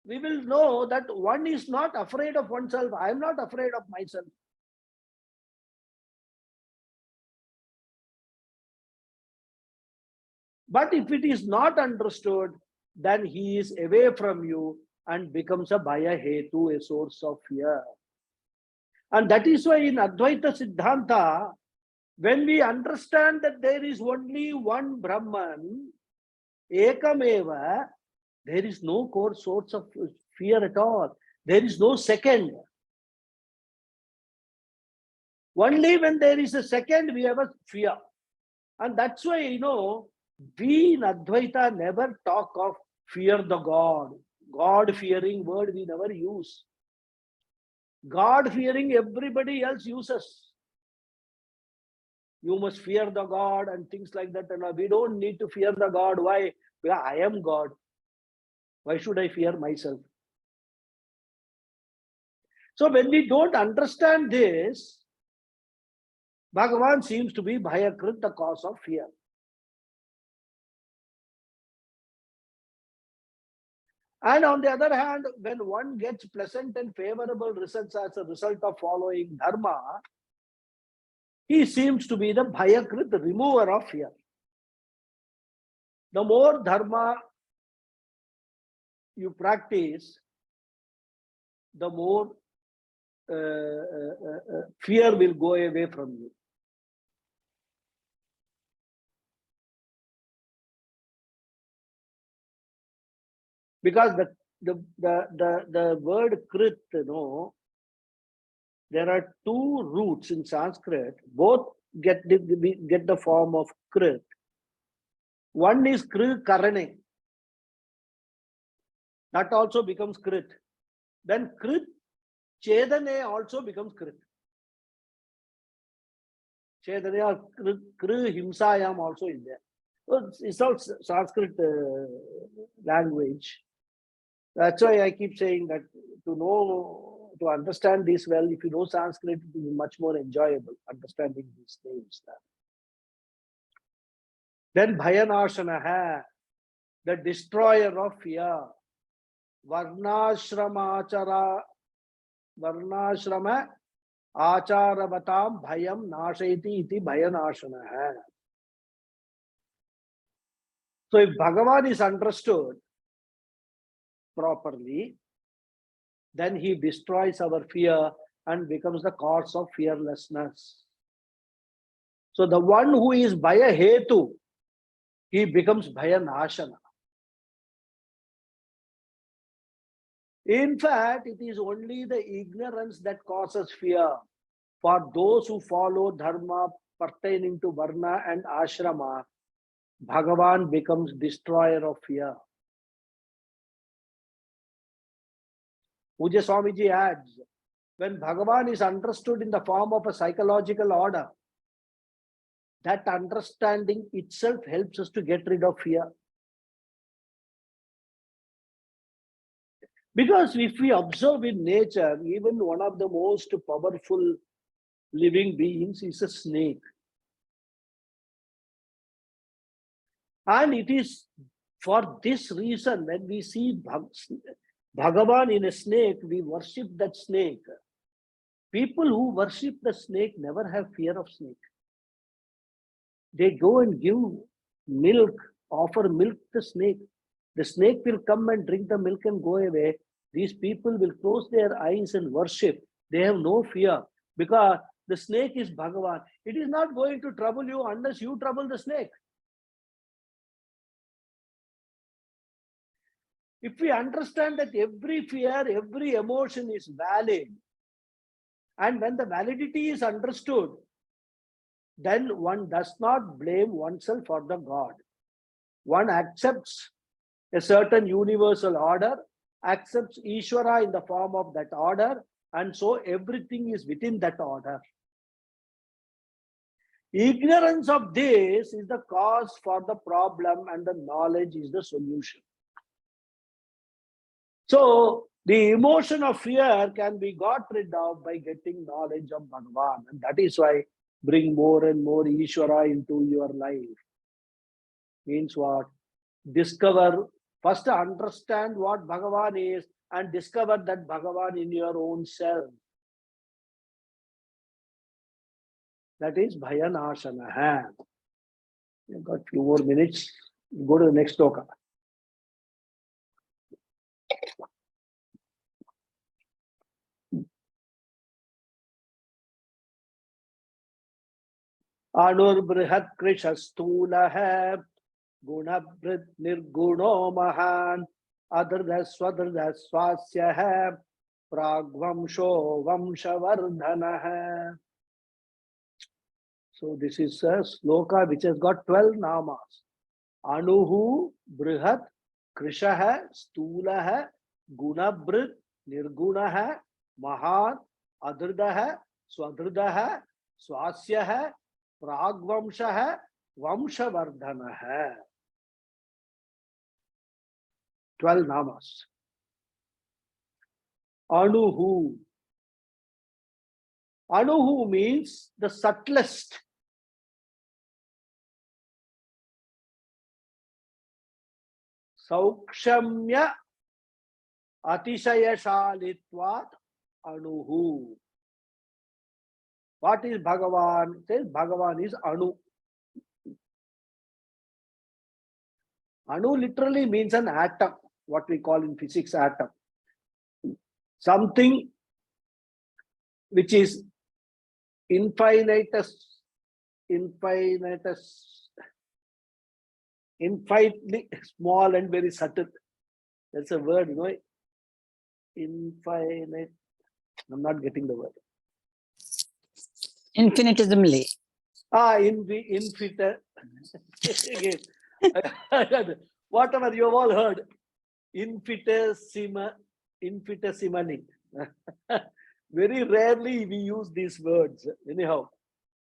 we will know that one is not afraid of oneself. I am not afraid of myself. But if it is not understood, then he is away from you and becomes a bhaya hetu, a source of fear. And that is why in Advaita Siddhanta, when we understand that there is only one Brahman, Ekameva, there is no core source of fear at all. There is no second. Only when there is a second, we have a fear. And that's why, we in Advaita never talk of fear the God. God-fearing word we never use. God-fearing everybody else uses. You must fear the God and things like that. And we don't need to fear the God. Why? Because I am God. Why should I fear myself? So when we don't understand this, Bhagavan seems to be Bhayakrit, the cause of fear. And on the other hand, when one gets pleasant and favorable results as a result of following Dharma, he seems to be the Bhayakrit, the remover of fear. The more Dharma you practice, the more fear will go away from you. Because the word Krit, there are two roots in Sanskrit. Both get the form of Krit. One is Kri Karane. That also becomes Krit. Then Krit Chedane also becomes Krit. Chedane or Kri Himsayam also is there. So it's all Sanskrit language. That's why I keep saying that to understand this well, if you know Sanskrit, it will be much more enjoyable understanding these names. Then Bhayanashana, the destroyer of fear. Varnashrama acharavatam bhayam nashayati iti Bhayanashana. So if Bhagavan is understood properly, then he destroys our fear and becomes the cause of fearlessness. So the one who is Bhaya Hetu, he becomes Bhaya Nashana. In fact, it is only the ignorance that causes fear. For those who follow Dharma pertaining to Varna and Ashrama, Bhagavan becomes destroyer of fear. Pujya Swamiji adds, when Bhagavan is understood in the form of a psychological order, that understanding itself helps us to get rid of fear. Because if we observe in nature, even one of the most powerful living beings is a snake. And it is for this reason, when we see Bhagavan in a snake, we worship that snake. People who worship the snake never have fear of snake. They go and give milk, offer milk to the snake. The snake will come and drink the milk and go away. These people will close their eyes and worship. They have no fear because the snake is Bhagavan. It is not going to trouble you unless you trouble the snake. If we understand that every fear, every emotion is valid, and when the validity is understood, then one does not blame oneself for the God. One accepts a certain universal order, accepts Ishvara in the form of that order, and so everything is within that order. Ignorance of this is the cause for the problem, and the knowledge is the solution. So the emotion of fear can be got rid of by getting knowledge of Bhagavan. And that is why bring more and more Ishvara into your life. Means what? Discover, first understand what Bhagavan is and discover that Bhagavan in your own self. That is Bhayanashana. You've got a few more minutes. Go to the next sloka. Anurbrihat Krisha Stula hai Gunabrit Nirguno Mahan Adrda Swadrda Swasya hai Pragvamsho Vamshavardhanah. So this is a sloka which has got 12 namas. Anuhu, Brihat, Krishaha, Stulaha, Gunabrit, Nirgunaha, Mahat, Adrdaha, Swadrdaha, Swasyaha, Pragvamshaha, Vamshavardhanaha. 12 namas. Anuhu. Anuhu means the subtlest. Saukshamya Atishayashalitvat Anuhu. What is Bhagavan? It says Bhagavan is Anu. Anu literally means an atom, what we call in physics atom. Something which is infinitely small and very subtle. That's a word, you know. Infinite. I'm not getting the word. Infinitesimally. Infinite. Again. Whatever you have all heard. Infinitesimally. Very rarely we use these words. Anyhow,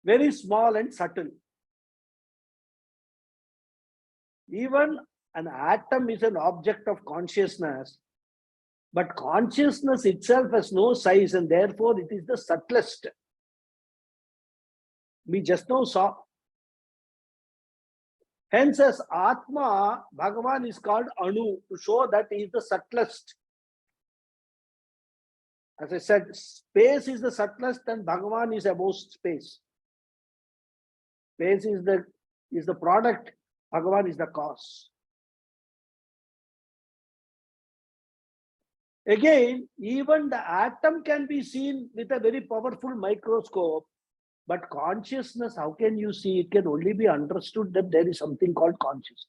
very small and subtle. Even an atom is an object of consciousness, but consciousness itself has no size, and therefore it is the subtlest. We just now saw. Hence, as Atma, Bhagavan is called Anu to show that he is the subtlest. As I said, space is the subtlest and Bhagavan is above space. Space is the product, Bhagavan is the cause. Again, even the atom can be seen with a very powerful microscope, but consciousness, how can you see? It can only be understood that there is something called consciousness.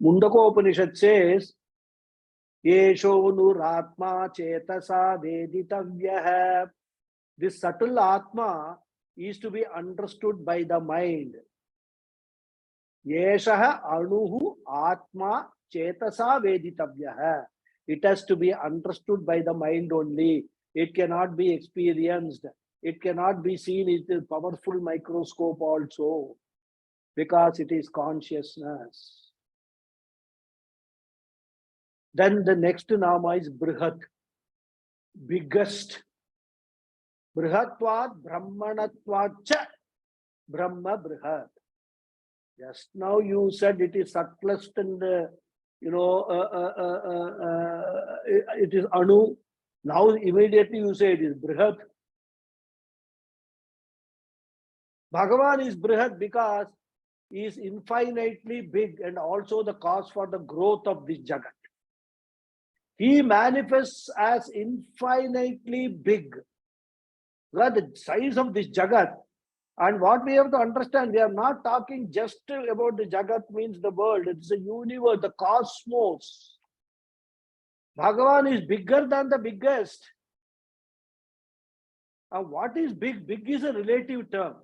Mundaka Upanishad says, Yesho Nuratma Chetasa Veditavyah. This subtle Atma is to be understood by the mind. Yeshaha Anuhu Atma Chetasa Veditavyah. It has to be understood by the mind only. It cannot be experienced. It cannot be seen with a powerful microscope also, because it is consciousness. Then the next nama is Brihat, biggest. Brihatvat Brahmanatvat cha Brahma Brihat. Just now you said it is subtlest and it is Anu. Now immediately you say it is Brihat. Bhagavan is Brihat because he is infinitely big and also the cause for the growth of this Jagat. He manifests as infinitely big. Look at the size of this Jagat. And what we have to understand, we are not talking just about the Jagat means the world. It's a universe, the cosmos. Bhagavan is bigger than the biggest. And what is big? Big is a relative term.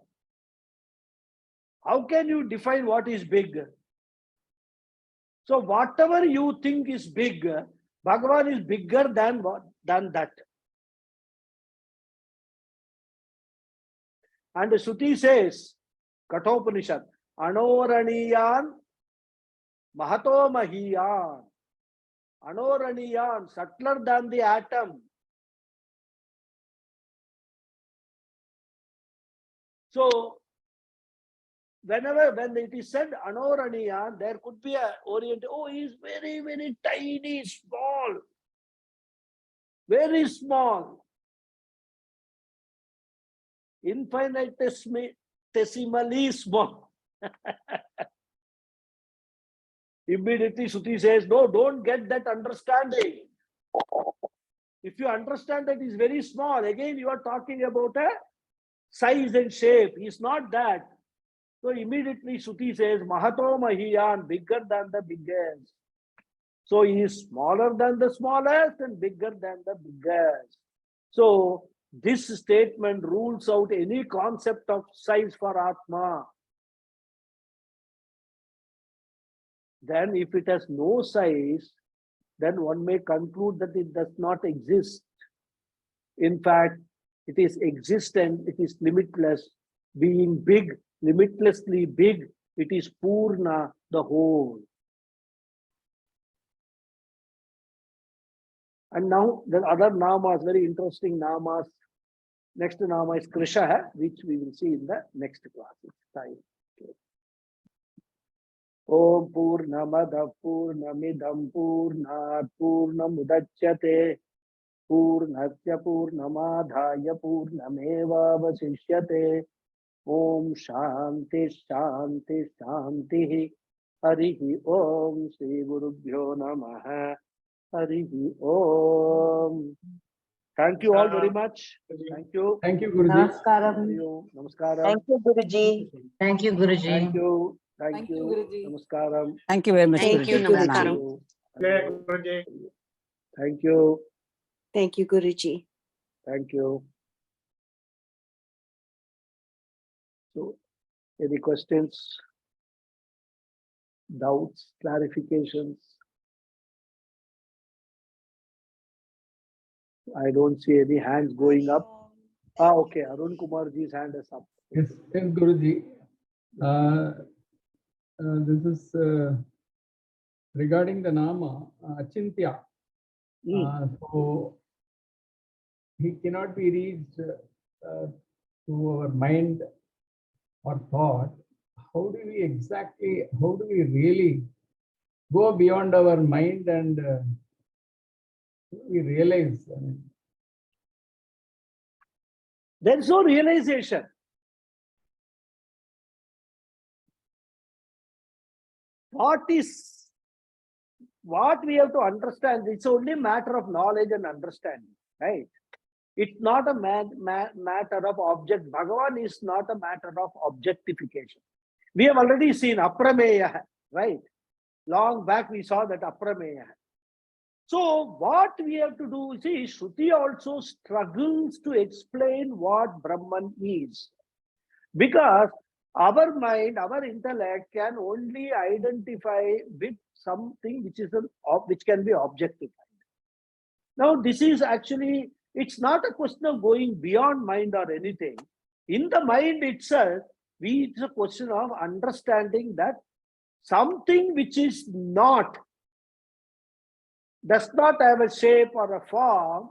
How can you define what is big? So whatever you think is big, Bhagavan is bigger than that. And the Shruti says, Kathopanishad, Anoraniyan Mahato Mahiyan. Anoraniyan, subtler than the atom. So, when it is said Anoraniyan, there could be a orientation. Oh, he is very, very tiny, small. Very small. Infinitesimally small. Immediately Shruti says, no, don't get that understanding. If you understand that is very small, again you are talking about a size and shape. He's not that. So immediately Shruti says, Mahato Mahiyan, bigger than the biggest. So he is smaller than the smallest and bigger than the biggest. So this statement rules out any concept of size for Atma. Then if it has no size, then one may conclude that it does not exist. In fact, it is existent, it is limitless. Being big, limitlessly big, it is Purna, the whole. And now the other namas, very interesting namas. Next nama is Krisha, which we will see in the next class. It's time. Okay. Om Purnamada Purnamidam Purnat Purnamudachyate Purnasya Purnamadhaya Purnameva Vasishyate. Om Shanti Shanti Shanti. Harihi Om Sri Gurubhyo Namaha. Harihi Om. Thank you all very much. Thank you. Thank you, Guruji. Namaskaram. Namaskaram. Thank you, Guruji. Thank you, Guruji. Thank you. Thank Thank you. you, Guruji. Namaskaram. Thank you very much, Thank you, Guruji. Namaskaram. Thank you. Thank you, Guruji. Thank you. So, any questions, doubts, clarifications? I don't see any hands going up. Okay. Arun Kumarji's hand is up. Yes, yes, Guruji. This is regarding the Nama, Achintya. So, he cannot be reached through our mind or thought. How do we really go beyond our mind and we realize? There is no realization. What we have to understand, it's only a matter of knowledge and understanding, right? It's not a matter of object. Bhagavan is not a matter of objectification. We have already seen Aprameya, right? Long back we saw that Aprameya. So what we have to do, see, Shruti also struggles to explain what Brahman is. Because our mind, our intellect can only identify with something which can be objectified. Now, this is actually, it's not a question of going beyond mind or anything. In the mind itself, it's a question of understanding that something which is not, does not have a shape or a form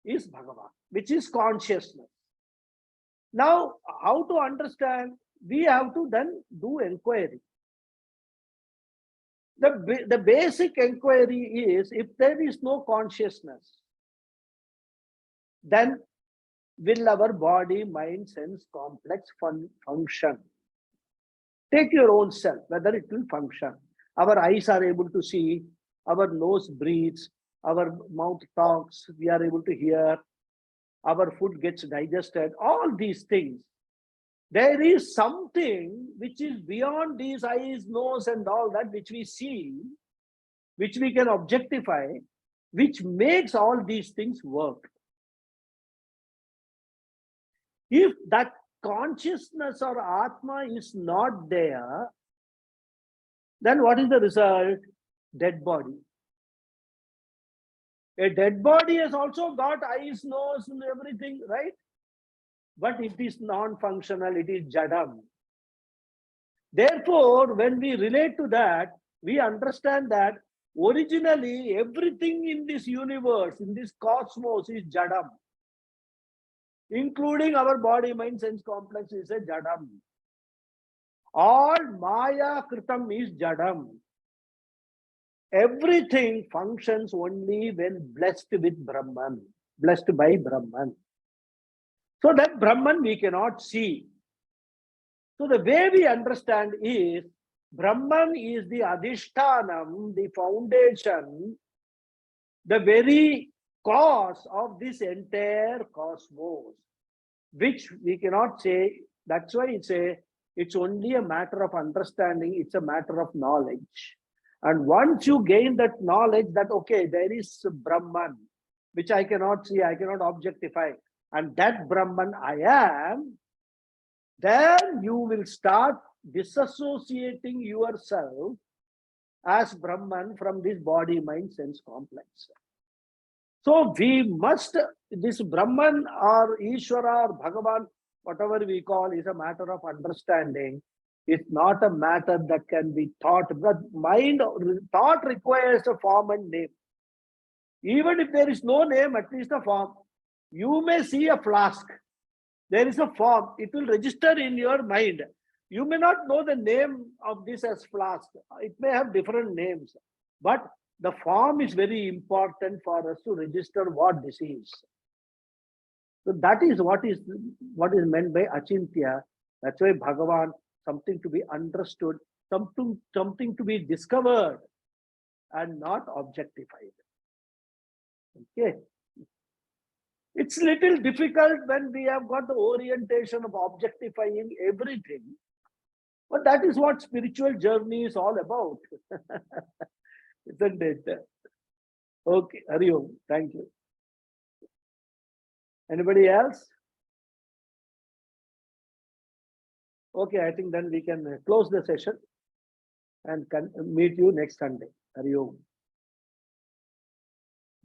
is Bhagavan, which is consciousness. Now, how to understand? We have to then do inquiry. The basic inquiry is, if there is no consciousness, then will our body, mind, sense complex function? Take your own self, whether it will function. Our eyes are able to see, our nose breathes, our mouth talks, we are able to hear, our food gets digested, all these things. There is something which is beyond these eyes, nose, and all that, which we see, which we can objectify, which makes all these things work. If that consciousness or Atma is not there, then what is the result? Dead body. A dead body has also got eyes, nose, and everything, right? But it is non-functional, it is jadam. Therefore, when we relate to that, we understand that originally everything in this universe, in this cosmos, is jadam. Including our body, mind, sense complex is a jadam. All Maya Kritam is jadam. Everything functions only when blessed with Brahman, blessed by Brahman. So that Brahman we cannot see. So the way we understand is, Brahman is the Adhishtanam, the foundation, the very cause of this entire cosmos, which we cannot say. That's why it's a It's only a matter of understanding. It's a matter of knowledge. And once you gain that knowledge that, okay, there is Brahman, which I cannot see, I cannot objectify, and that Brahman I am, then you will start disassociating yourself as Brahman from this body, mind, sense complex. So we must, this Brahman or Ishvara or Bhagavan, whatever we call, is a matter of understanding. It's not a matter that can be taught. But thought requires a form and name. Even if there is no name, at least a form. You may see a flask. There is a form. It will register in your mind. You may not know the name of this as flask. It may have different names. But the form is very important for us to register what this is. So that is what is meant by Achintya. That's why Bhagavan, something to be understood, something to be discovered and not objectified. Okay. It's little difficult when we have got the orientation of objectifying everything. But that is what spiritual journey is all about. Isn't it? Okay, Hari Om. Thank you. Anybody else? Okay, I think then we can close the session and can meet you next Sunday. Hari Om.